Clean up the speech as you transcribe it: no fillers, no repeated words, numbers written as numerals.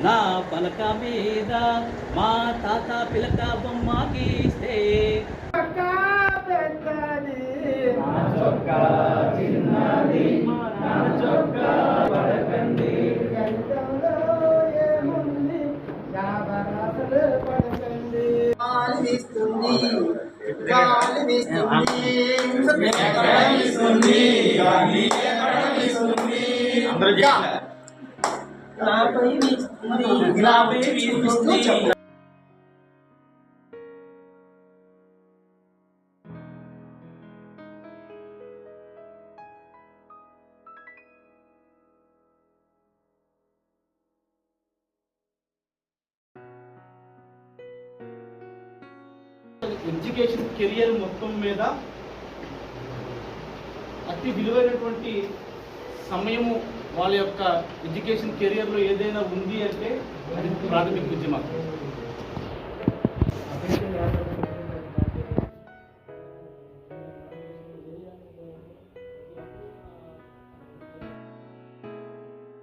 నా పలక మీద మా తాత పిలక బొమ్మ గీస్తే చిన్నది నా చొక్కా పడకండి గాలి వీస్తుంది ఎడ్యుకేషన్ కెరియర్ మొత్తం మీద అతి విలువైనటువంటి సమయము వాళ్ళ యొక్క ఎడ్యుకేషన్ కెరియర్లో ఏదైనా ఉంది అంటే అది ప్రాథమిక విద్య మాత్రం.